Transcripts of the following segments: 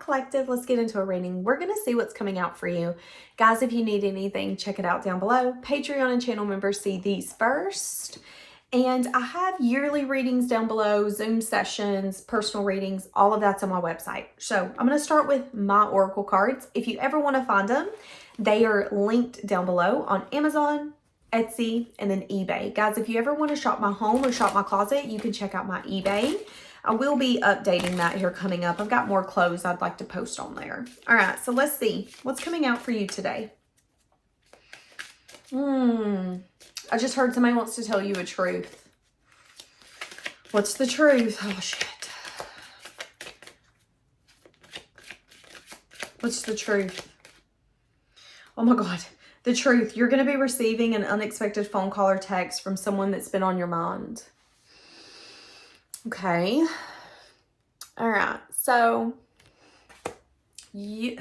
collective. Let's get into a reading. We're going to see what's coming out for you. Guys, if you need anything, check it out down below. Patreon and channel members see these first. And I have yearly readings down below, Zoom sessions, personal readings, all of that's on my website. So I'm going to start with my Oracle cards. If you ever want to find them, they are linked down below on Amazon, Etsy, and then eBay. Guys, if you ever want to shop my home or shop my closet, you can check out my eBay. I will be updating that here coming up. I've got more clothes I'd like to post on there. All right, so let's see what's coming out for you today. I just heard somebody wants to tell you a truth. What's the truth? Oh, shit. What's the truth? Oh, my God. The truth. You're going to be receiving an unexpected phone call or text from someone that's been on your mind. Okay. All right. So, you've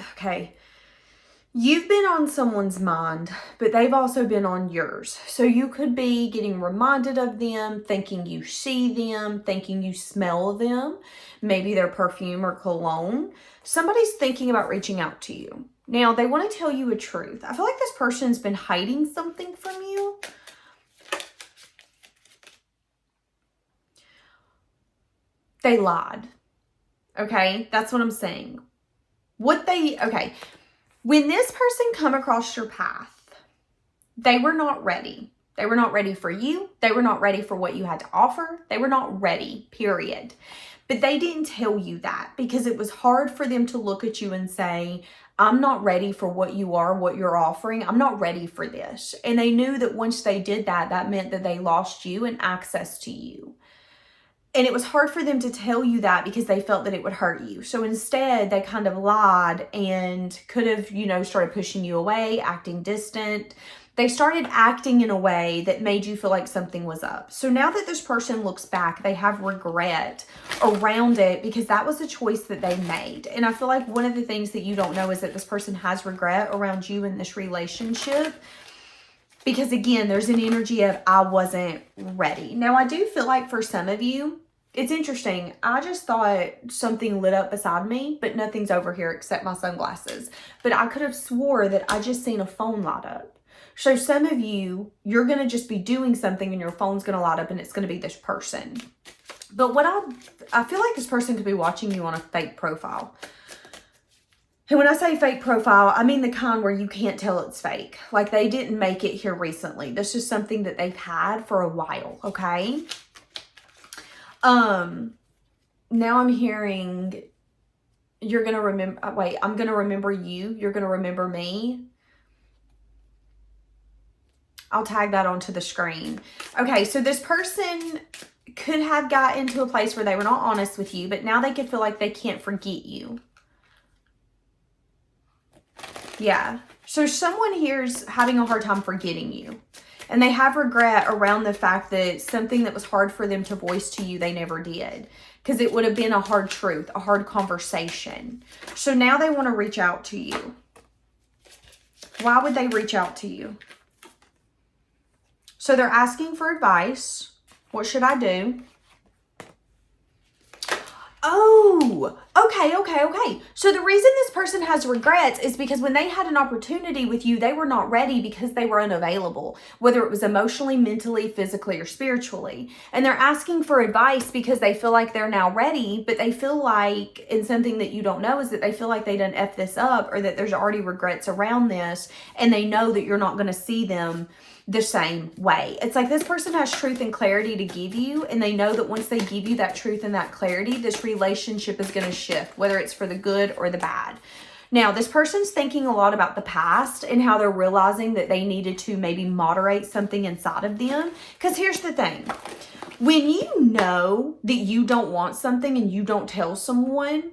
been on someone's mind, but they've also been on yours. So you could be getting reminded of them, thinking you see them, thinking you smell them, maybe their perfume or cologne. Somebody's thinking about reaching out to you. Now, they want to tell you a truth. I feel like this person's been hiding something from you. They lied. Okay? That's what I'm saying. When this person come across your path, they were not ready. They were not ready for you. They were not ready for what you had to offer. They were not ready, period. But they didn't tell you that because it was hard for them to look at you and say, I'm not ready for what you are, what you're offering. I'm not ready for this. And they knew that once they did that, that meant that they lost you and access to you. And it was hard for them to tell you that because they felt that it would hurt you. So instead, they kind of lied and could have, started pushing you away, acting distant. They started acting in a way that made you feel like something was up. So now that this person looks back, they have regret around it because that was a choice that they made. And I feel like one of the things that you don't know is that this person has regret around you in this relationship. Because again, there's an energy of, I wasn't ready. Now, I do feel like for some of you, it's interesting. I just thought something lit up beside me, but nothing's over here except my sunglasses. But I could have swore that I just seen a phone light up. So some of you, you're going to just be doing something and your phone's going to light up and it's going to be this person. But what I feel like this person could be watching you on a fake profile. And when I say fake profile, I mean the kind where you can't tell it's fake. Like they didn't make it here recently. This is something that they've had for a while, okay? Now I'm hearing you're going to remember, I'm going to remember you. You're going to remember me. I'll tag that onto the screen. Okay, so this person could have got into a place where they were not honest with you, but now they could feel like they can't forget you. Yeah. So someone here's having a hard time forgetting you. And they have regret around the fact that something that was hard for them to voice to you, they never did. Because it would have been a hard truth, a hard conversation. So now they want to reach out to you. Why would they reach out to you? So they're asking for advice. What should I do? Oh, okay. So the reason this person has regrets is because when they had an opportunity with you, they were not ready because they were unavailable, whether it was emotionally, mentally, physically, or spiritually. And they're asking for advice because they feel like they're now ready, but they feel like, and something that you don't know is that they feel like they done F this up or that there's already regrets around this, and they know that you're not going to see them the same way. It's like this person has truth and clarity to give you, and they know that once they give you that truth and that clarity, this relationship is going to shift, whether it's for the good or the bad. Now, this person's thinking a lot about the past and how they're realizing that they needed to maybe moderate something inside of them. Because here's the thing. When you know that you don't want something and you don't tell someone,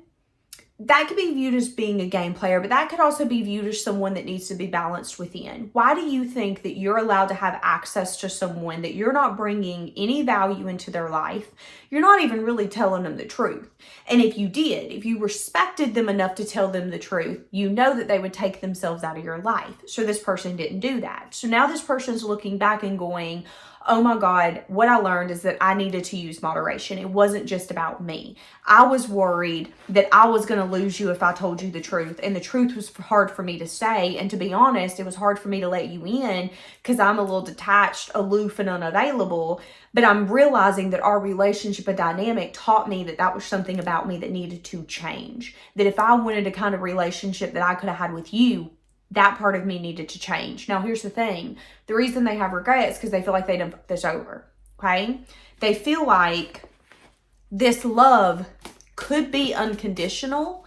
that could be viewed as being a game player, but that could also be viewed as someone that needs to be balanced within. Why do you think that you're allowed to have access to someone that you're not bringing any value into their life? You're not even really telling them the truth. And if you did, if you respected them enough to tell them the truth, you know that they would take themselves out of your life. So this person didn't do that. So now this person's looking back and going, oh my God, what I learned is that I needed to use moderation. It wasn't just about me. I was worried that I was going to lose you if I told you the truth. And the truth was hard for me to say. And to be honest, it was hard for me to let you in because I'm a little detached, aloof, and unavailable. But I'm realizing that our relationship and dynamic taught me that that was something about me that needed to change. That if I wanted a kind of relationship that I could have had with you, that part of me needed to change. Now, here's the thing. The reason they have regret is because they feel like they didn't put this over, okay? They feel like this love could be unconditional,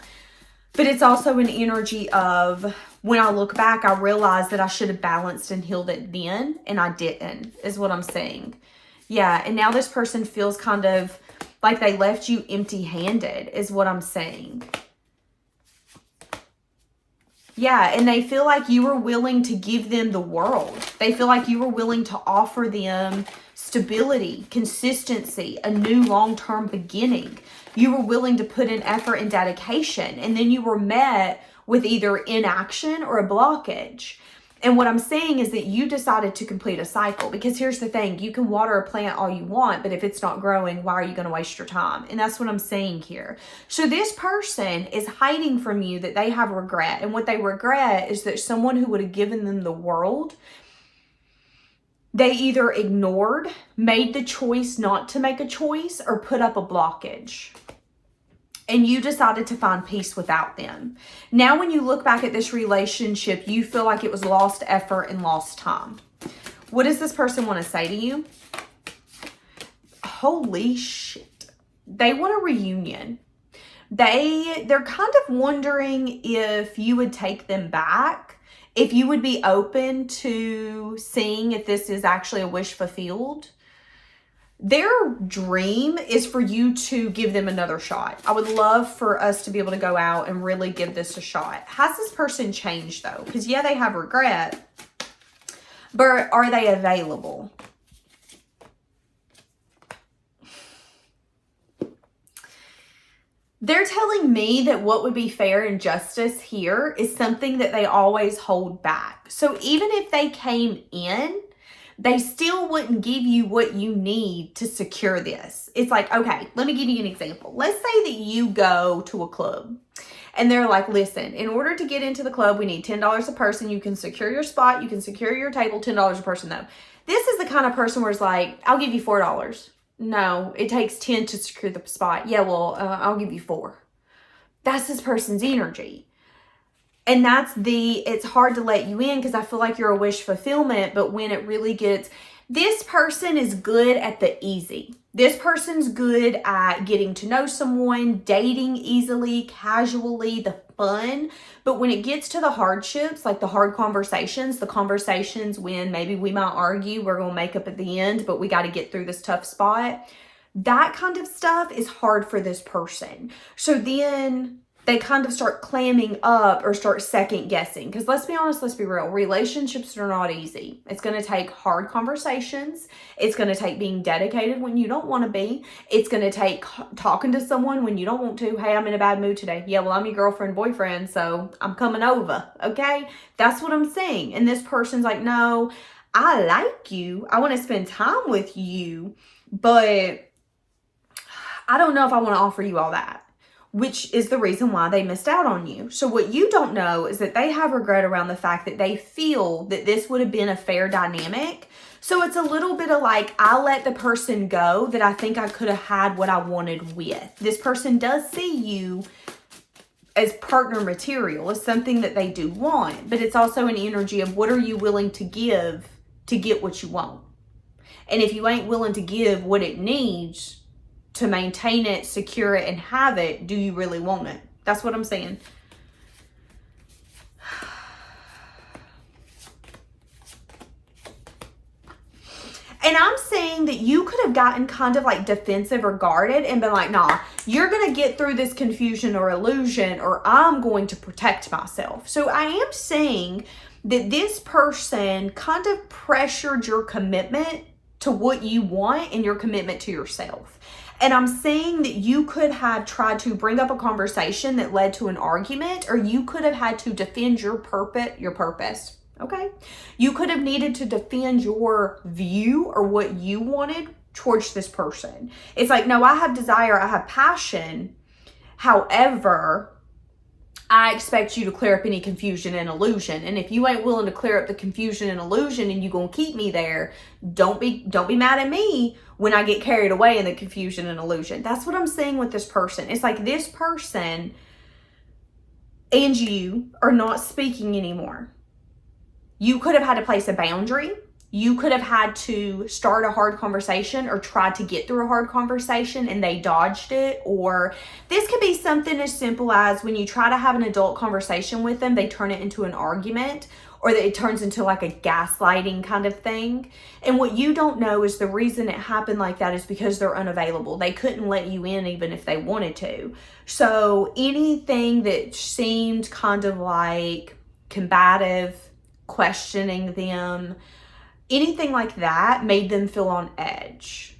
but it's also an energy of, when I look back, I realize that I should have balanced and healed it then, and I didn't, is what I'm saying. Yeah, and now this person feels kind of like they left you empty-handed, is what I'm saying. Yeah, and they feel like you were willing to give them the world. They feel like you were willing to offer them stability, consistency, a new long-term beginning. You were willing to put in effort and dedication, and then you were met with either inaction or a blockage. And what I'm saying is that you decided to complete a cycle, because here's the thing, you can water a plant all you want, but if it's not growing, why are you going to waste your time? And that's what I'm saying here. So this person is hiding from you that they have regret. And what they regret is that someone who would have given them the world, they either ignored, made the choice not to make a choice, or put up a blockage. And you decided to find peace without them. Now, when you look back at this relationship, you feel like it was lost effort and lost time. What does this person want to say to you? Holy shit. They want a reunion. They're kind of wondering if you would take them back, if you would be open to seeing if this is actually a wish fulfilled. Their dream is for you to give them another shot. I would love for us to be able to go out and really give this a shot. Has this person changed though? Because yeah, they have regret, but are they available? They're telling me that what would be fair and justice here is something that they always hold back. So even if they came in, they still wouldn't give you what you need to secure this. It's like, okay, let me give you an example. Let's say that you go to a club and they're like, listen, in order to get into the club, we need $10 a person. You can secure your spot. You can secure your table, $10 a person though. This is the kind of person where it's like, I'll give you $4. No, it takes 10 to secure the spot. Yeah, well, I'll give you 4. That's this person's energy. And that's it's hard to let you in because I feel like you're a wish fulfillment, but when it really gets, this person is good at the easy. This person's good at getting to know someone, dating easily, casually, the fun. But when it gets to the hardships, like the hard conversations, the conversations when maybe we might argue, we're going to make up at the end, but we got to get through this tough spot. That kind of stuff is hard for this person. So then they kind of start clamming up or start second guessing. Because let's be honest, let's be real. Relationships are not easy. It's going to take hard conversations. It's going to take being dedicated when you don't want to be. It's going to take talking to someone when you don't want to. Hey, I'm in a bad mood today. Yeah, well, I'm your girlfriend, boyfriend, so I'm coming over. Okay? That's what I'm saying. And this person's like, no, I like you. I want to spend time with you. But I don't know if I want to offer you all that. Which is the reason why they missed out on you. So what you don't know is that they have regret around the fact that they feel that this would have been a fair dynamic. So it's a little bit of like, I let the person go that I think I could have had what I wanted with. This person does see you as partner material, as something that they do want, but it's also an energy of what are you willing to give to get what you want? And if you ain't willing to give what it needs to maintain it, secure it, and have it, do you really want it? That's what I'm saying. And I'm saying that you could have gotten kind of like defensive or guarded and been like, nah, you're going to get through this confusion or illusion, or I'm going to protect myself. So I am saying that this person kind of pressured your commitment to what you want and your commitment to yourself. And I'm saying that you could have tried to bring up a conversation that led to an argument, or you could have had to defend your purpose. Okay. You could have needed to defend your view or what you wanted towards this person. It's like, no, I have desire, I have passion. However, I expect you to clear up any confusion and illusion. And if you ain't willing to clear up the confusion and illusion and you gonna keep me there, don't be mad at me when I get carried away in the confusion and illusion. That's what I'm saying with this person. It's like this person and you are not speaking anymore. You could have had to place a boundary. You could have had to start a hard conversation or try to get through a hard conversation and they dodged it. Or this could be something as simple as when you try to have an adult conversation with them, they turn it into an argument, or that it turns into like a gaslighting kind of thing. And what you don't know is the reason it happened like that is because they're unavailable. They couldn't let you in even if they wanted to. So anything that seemed kind of like combative, questioning them, anything like that made them feel on edge.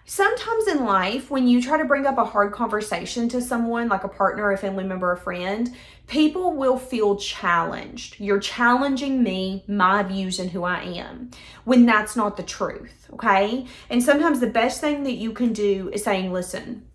Sometimes in life, when you try to bring up a hard conversation to someone, like a partner, a family member, a friend, people will feel challenged. You're challenging me, my views, and who I am, when that's not the truth, okay? And sometimes the best thing that you can do is saying, listen,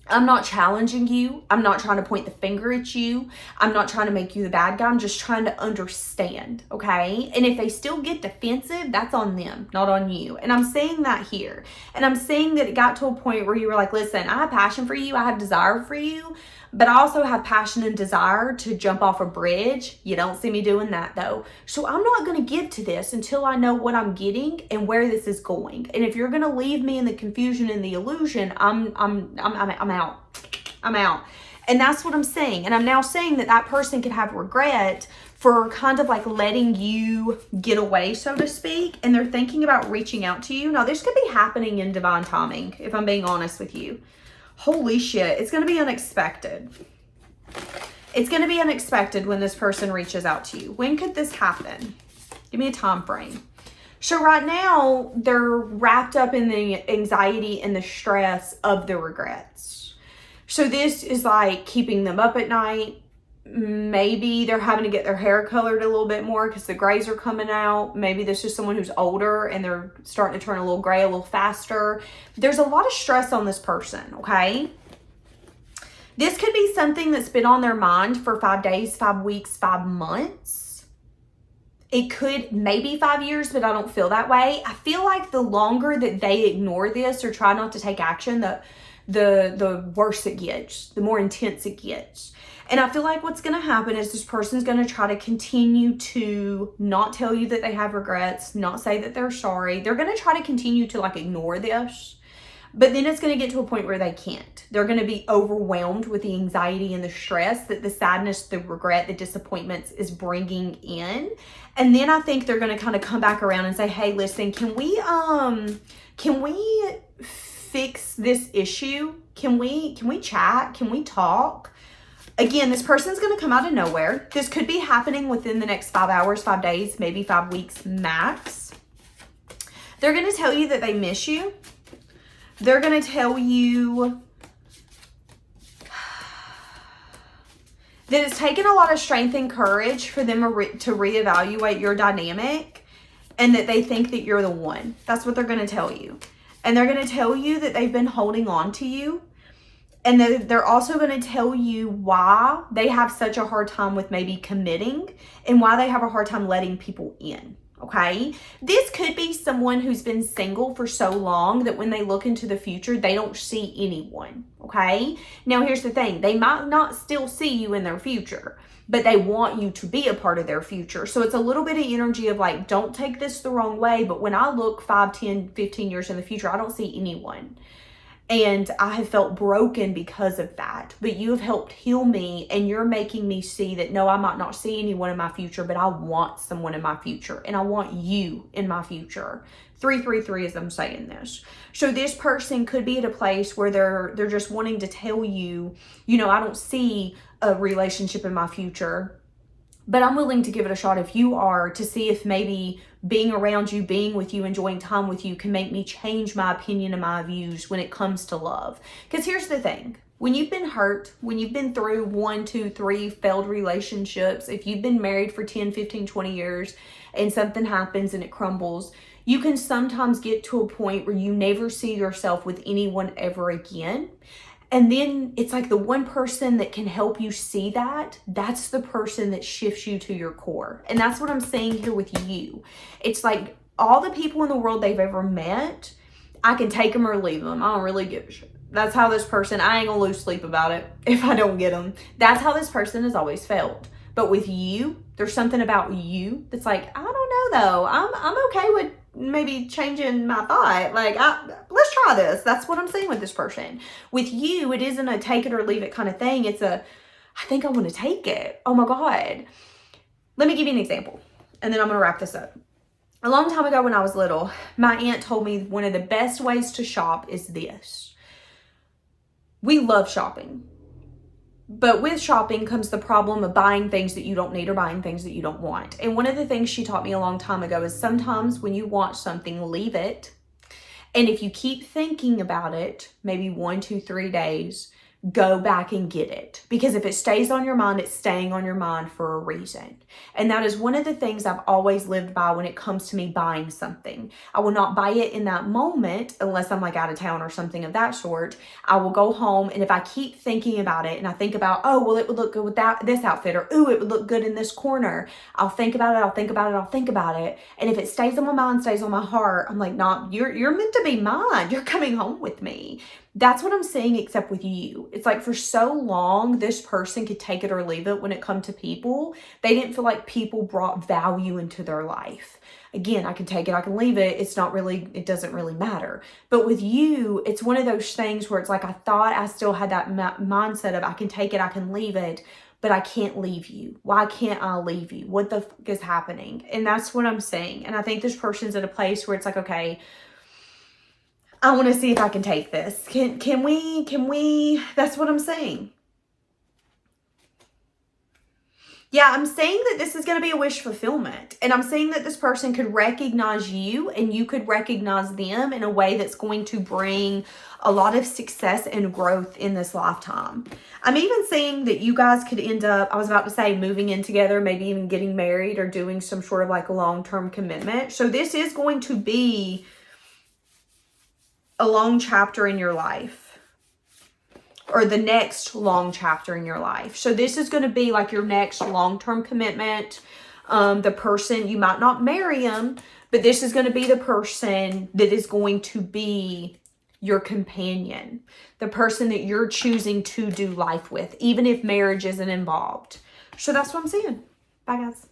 I'm not challenging you. I'm not trying to point the finger at you. I'm not trying to make you the bad guy. I'm just trying to understand, okay? And if they still get defensive, that's on them, not on you. And I'm saying that here. And I'm saying that it got to a point where you were like, listen, I have passion for you. I have desire for you. But I also have passion and desire to jump off a bridge. You don't see me doing that though. So I'm not going to give to this until I know what I'm getting and where this is going. And if you're going to leave me in the confusion and the illusion, I'm out. I'm out. And that's what I'm saying. And I'm now saying that that person could have regret for kind of like letting you get away, so to speak. And they're thinking about reaching out to you. Now, this could be happening in divine timing, if I'm being honest with you. Holy shit, it's going to be unexpected. It's going to be unexpected when this person reaches out to you. When could this happen? Give me a time frame. So right now, they're wrapped up in the anxiety and the stress of the regrets. So this is like keeping them up at night. Maybe they're having to get their hair colored a little bit more because the grays are coming out. Maybe this is someone who's older and they're starting to turn a little gray a little faster. There's a lot of stress on this person, okay? This could be something that's been on their mind for 5 days, 5 weeks, 5 months. It could maybe 5 years, but I don't feel that way. I feel like the longer that they ignore this or try not to take action, the worse it gets, the more intense it gets. And I feel like what's going to happen is this person's going to try to continue to not tell you that they have regrets, not say that they're sorry. They're going to try to continue to like ignore this, but then it's going to get to a point where they can't. They're going to be overwhelmed with the anxiety and the stress that the sadness, the regret, the disappointments is bringing in. And then I think they're going to kind of come back around and say, hey, listen, can we fix this issue? Can we chat? Can we talk? Again, this person's going to come out of nowhere. This could be happening within the next 5 hours, 5 days, maybe 5 weeks max. They're going to tell you that they miss you. They're going to tell you that it's taken a lot of strength and courage for them to reevaluate your dynamic and that they think that you're the one. That's what they're going to tell you. And they're going to tell you that they've been holding on to you. And they're also going to tell you why they have such a hard time with maybe committing and why they have a hard time letting people in, okay? This could be someone who's been single for so long that when they look into the future, they don't see anyone, okay? Now, here's the thing. They might not still see you in their future, but they want you to be a part of their future. So it's a little bit of energy of like, don't take this the wrong way, but when I look 5, 10, 15 years in the future, I don't see anyone. And I have felt broken because of that. But you have helped heal me and you're making me see that, no, I might not see anyone in my future, but I want someone in my future. And I want you in my future. 333 as I'm saying this. So this person could be at a place where they're just wanting to tell you, you know, I don't see a relationship in my future, but I'm willing to give it a shot if you are, to see if maybe being around you, being with you, enjoying time with you can make me change my opinion and my views when it comes to love. Because here's the thing. When you've been hurt, when you've been through 1, 2, 3 failed relationships, if you've been married for 10, 15, 20 years and something happens and it crumbles, you can sometimes get to a point where you never see yourself with anyone ever again. And then it's like the one person that can help you see that, that's the person that shifts you to your core. And that's what I'm saying here with you. It's like all the people in the world they've ever met, I can take them or leave them. I don't really give a shit. That's how this person, I ain't gonna lose sleep about it if I don't get them. That's how this person has always felt. But with you, there's something about you that's like, I don't know though. I'm okay with maybe changing my thought. Like, let's try this. That's what I'm saying with this person. With you, it isn't a take it or leave it kind of thing. It's a, I think I want to take it. Oh my God. Let me give you an example. And then I'm going to wrap this up. A long time ago when I was little, my aunt told me one of the best ways to shop is this. We love shopping. But with shopping comes the problem of buying things that you don't need or buying things that you don't want. And one of the things she taught me a long time ago is sometimes when you want something, leave it. And if you keep thinking about it, maybe 1, 2, 3 days, go back and get it. Because if it stays on your mind, it's staying on your mind for a reason. And that is one of the things I've always lived by when it comes to me buying something. I will not buy it in that moment unless I'm like out of town or something of that sort. I will go home, and if I keep thinking about it and I think about, oh, well, it would look good with this outfit, or ooh, it would look good in this corner. I'll think about it, I'll think about it, I'll think about it. And if it stays on my mind, stays on my heart, I'm like, nah, you're meant to be mine. You're coming home with me. That's what I'm saying, except with you. It's like for so long, this person could take it or leave it when it come to people. They didn't feel like people brought value into their life. Again, I can take it, I can leave it. It doesn't really matter. But with you, it's one of those things where it's like I thought I still had that mindset of I can take it, I can leave it, but I can't leave you. Why can't I leave you? What the fuck is happening? And that's what I'm saying. And I think this person's at a place where it's like, okay, I want to see if I can take this. Can we, that's what I'm saying. Yeah, I'm saying that this is going to be a wish fulfillment. And I'm saying that this person could recognize you and you could recognize them in a way that's going to bring a lot of success and growth in this lifetime. I'm even saying that you guys could end up, I was about to say, moving in together, maybe even getting married or doing some sort of like a long-term commitment. So this is going to be a long chapter in your life, or the next long chapter in your life. So this is going to be like your next long-term commitment. The person, you might not marry him, but this is going to be the person that is going to be your companion, the person that you're choosing to do life with, even if marriage isn't involved. So that's what I'm saying. Bye, guys.